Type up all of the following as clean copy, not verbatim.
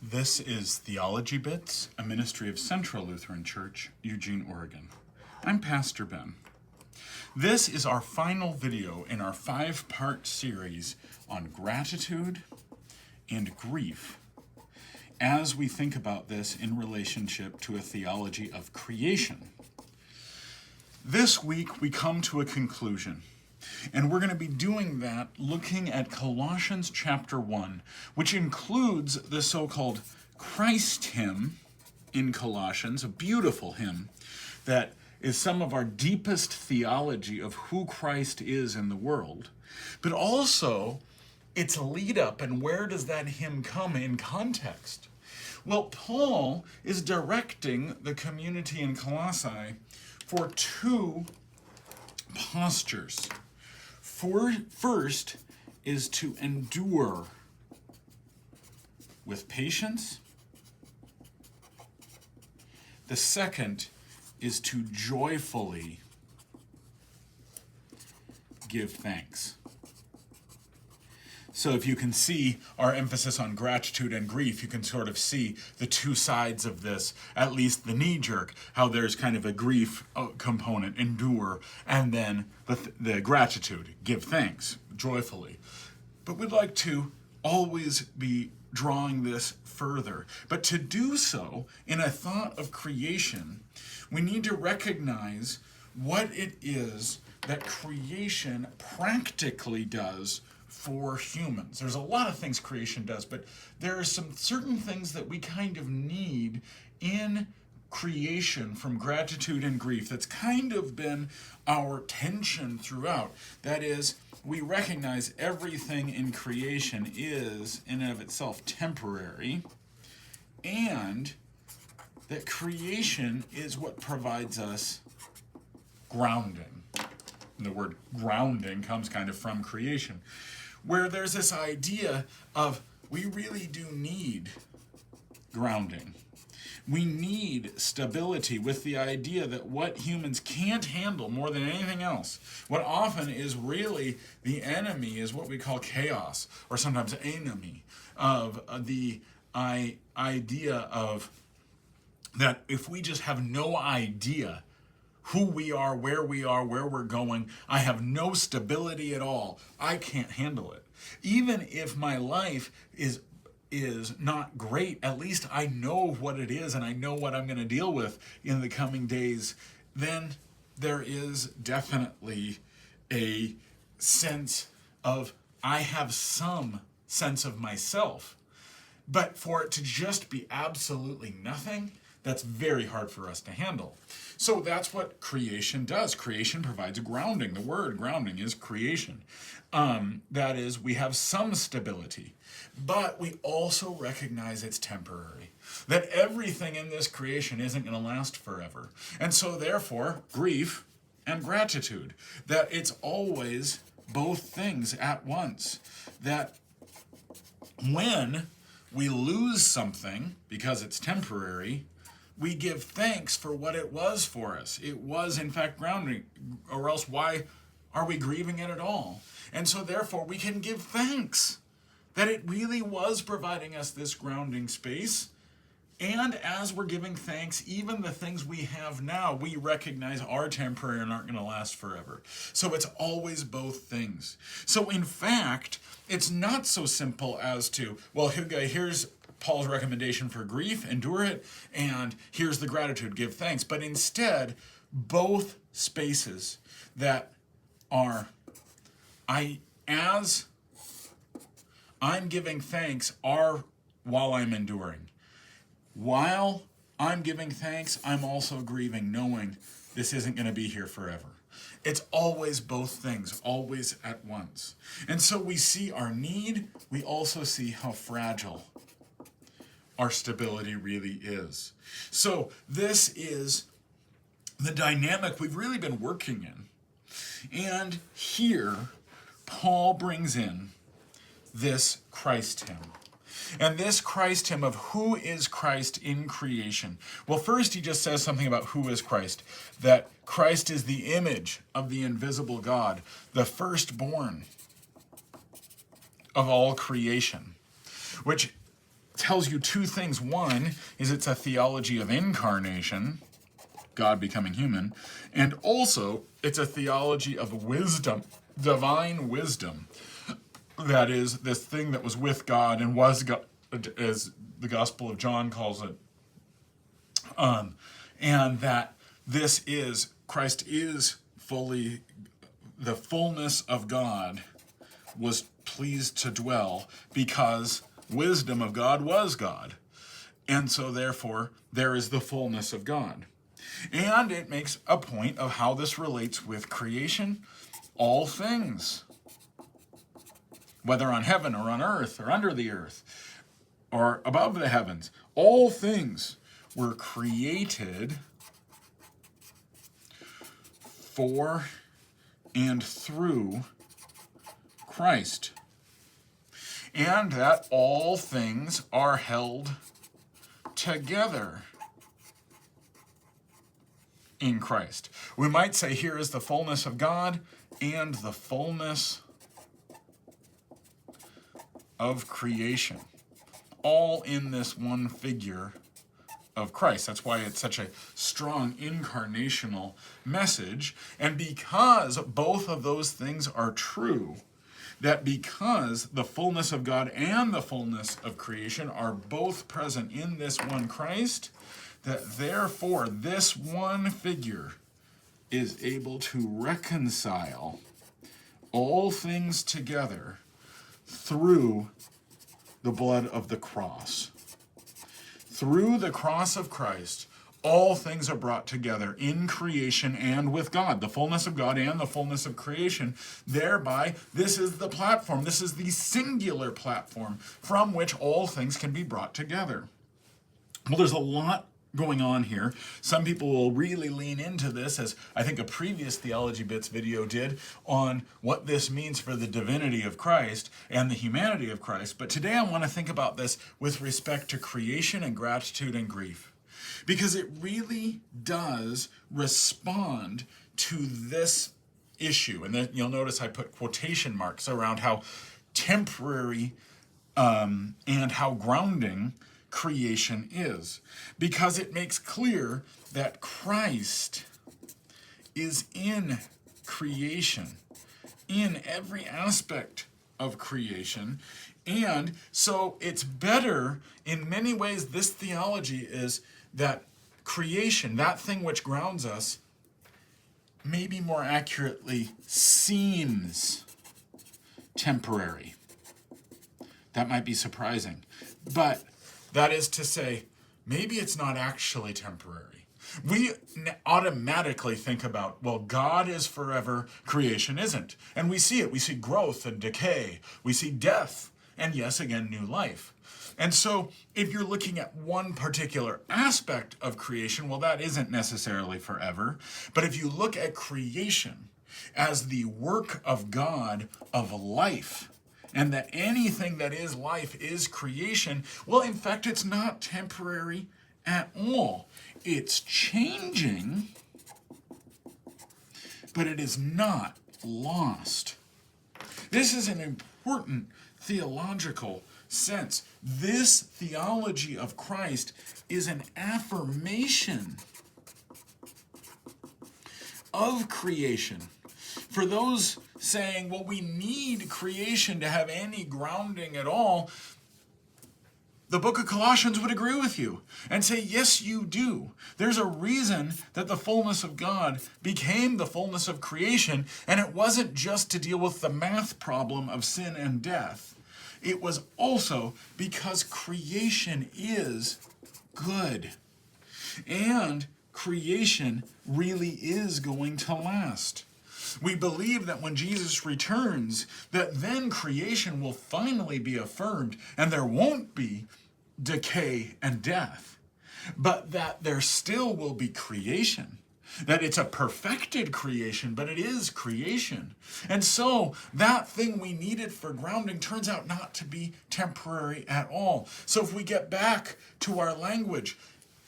This is Theology Bits, a ministry of Central Lutheran Church, Eugene, Oregon. I'm Pastor Ben. This is our final video in our 5-part series on gratitude and grief as we think about this in relationship to a theology of creation. This week we come to a conclusion, and we're going to be doing that looking at Colossians chapter 1, which includes the so-called Christ hymn in Colossians, a beautiful hymn that is some of our deepest theology of who Christ is in the world, but also its lead up and where does that hymn come in context? Well, Paul is directing the community in Colossae for two postures. First is to endure with patience. The second is to joyfully give thanks. So if you can see our emphasis on gratitude and grief, you can sort of see the two sides of this, at least the knee-jerk, how there's kind of a grief component, endure, and then the gratitude, give thanks, joyfully. But we'd like to always be drawing this further. But to do so in a thought of creation, we need to recognize what it is that creation practically does for humans. There's a lot of things creation does, but there are some certain things that we kind of need in creation from gratitude and grief that's kind of been our tension throughout. That is, we recognize everything in creation is in and of itself temporary, and that creation is what provides us grounding. And the word grounding comes kind of from creation, where there's this idea of we really do need grounding. We need stability with the idea that what humans can't handle more than anything else, what often is really the enemy, is what we call chaos, or sometimes enemy, of the idea of that if we just have no idea who we are, where we're going, I have no stability at all, I can't handle it. Even if my life is not great, at least I know what it is and I know what I'm going to deal with in the coming days. Then there is definitely a sense of, I have some sense of myself. But for it to just be absolutely nothing, that's very hard for us to handle. So that's what creation does. Creation provides a grounding. The word grounding is creation. That is, we have some stability, but we also recognize it's temporary. That everything in this creation isn't going to last forever. And so therefore, grief and gratitude. That it's always both things at once. That when we lose something because it's temporary, we give thanks for what it was for us. It was, in fact, grounding, or else why are we grieving it at all? And so, therefore, we can give thanks that it really was providing us this grounding space. And as we're giving thanks, even the things we have now, we recognize are temporary and aren't going to last forever. So it's always both things. So, in fact, it's not so simple as to, well, here's Paul's recommendation for grief, endure it, and here's the gratitude, give thanks. But instead, both spaces that are, as I'm giving thanks, are while I'm enduring. While I'm giving thanks, I'm also grieving, knowing this isn't going to be here forever. It's always both things, always at once. And so we see our need, we also see how fragile our stability really is. So this is the dynamic we've really been working in. And here, Paul brings in this Christ hymn. And this Christ hymn of who is Christ in creation. Well, first he just says something about who is Christ. That Christ is the image of the invisible God, the firstborn of all creation. Which tells you two things. One is it's a theology of incarnation, God becoming human, and also it's a theology of wisdom, divine wisdom. That is, this thing that was with God and was God, as the Gospel of John calls it, and that this is, Christ is fully, the fullness of God was pleased to dwell because wisdom of God was God. And so therefore, there is the fullness of God. And it makes a point of how this relates with creation. All things, whether on heaven or on earth or under the earth or above the heavens, all things were created for and through Christ. And that all things are held together in Christ. We might say here is the fullness of God and the fullness of creation, all in this one figure of Christ. That's why it's such a strong incarnational message. And because both of those things are true, that because the fullness of God and the fullness of creation are both present in this one Christ, that therefore this one figure is able to reconcile all things together through the blood of the cross. Through the cross of Christ, all things are brought together in creation and with God, the fullness of God and the fullness of creation. Thereby, this is the platform, this is the singular platform from which all things can be brought together. Well, there's a lot going on here. Some people will really lean into this, as I think a previous Theology Bits video did, on what this means for the divinity of Christ and the humanity of Christ. But today I want to think about this with respect to creation and gratitude and grief, because it really does respond to this issue. And then you'll notice I put quotation marks around how temporary and how grounding creation is, because it makes clear that Christ is in creation, in every aspect of creation. And so it's better, in many ways, this theology is that creation, that thing which grounds us, maybe more accurately seems temporary. That might be surprising, but that is to say, maybe it's not actually temporary. We automatically think about, well, God is forever, creation isn't. And we see it. We see growth and decay. We see death, and yes, again, new life. And so if you're looking at one particular aspect of creation, well, that isn't necessarily forever. But if you look at creation as the work of God of life, and that anything that is life is creation, well, in fact, it's not temporary at all. It's changing, but it is not lost. This is an important theological sense. This theology of Christ is an affirmation of creation. For those saying, well, we need creation to have any grounding at all, the book of Colossians would agree with you and say, yes, you do. There's a reason that the fullness of God became the fullness of creation, and it wasn't just to deal with the math problem of sin and death. It was also because creation is good, and creation really is going to last. We believe that when Jesus returns, that then creation will finally be affirmed and there won't be decay and death, but that there still will be creation. That it's a perfected creation, but it is creation. And so that thing we needed for grounding turns out not to be temporary at all. So if we get back to our language,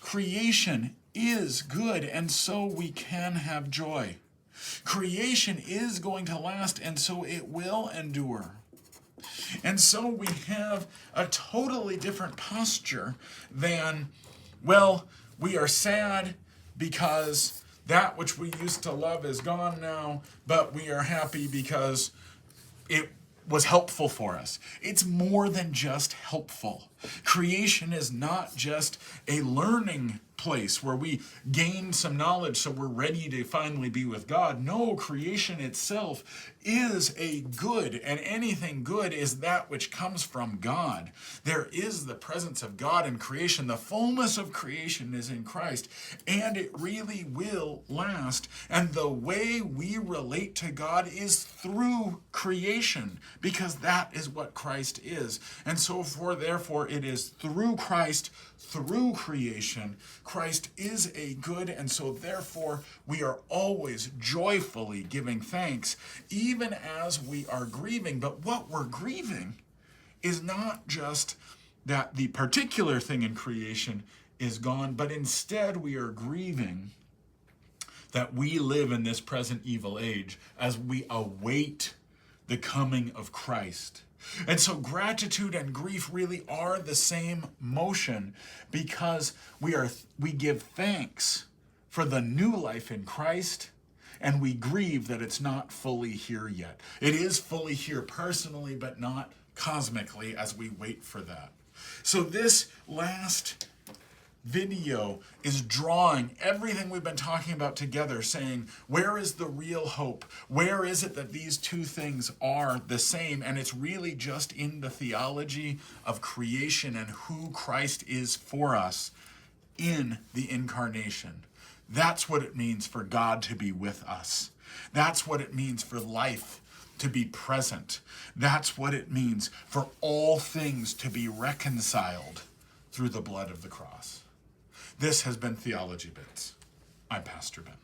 creation is good, and so we can have joy. Creation is going to last, and so it will endure. And so we have a totally different posture than, well, we are sad because that which we used to love is gone now, but we are happy because it was helpful for us. It's more than just helpful. Creation is not just a learning place where we gain some knowledge so we're ready to finally be with God. No, creation itself is a good, and anything good is that which comes from God. There is the presence of God in creation. The fullness of creation is in Christ, and it really will last. And the way we relate to God is through creation, because that is what Christ is. And so therefore it is through Christ, through creation. Christ is a good, and so therefore we are always joyfully giving thanks, even as we are grieving. But what we're grieving is not just that the particular thing in creation is gone, but instead we are grieving that we live in this present evil age as we await the coming of Christ. And so gratitude and grief really are the same motion, because we give thanks for the new life in Christ, and we grieve that it's not fully here yet. It is fully here personally, but not cosmically, as we wait for that. So this last video is drawing everything we've been talking about together, saying, where is the real hope? Where is it that these two things are the same? And it's really just in the theology of creation and who Christ is for us in the incarnation. That's what it means for God to be with us. That's what it means for life to be present. That's what it means for all things to be reconciled through the blood of the cross. This has been Theology Bits. I'm Pastor Ben.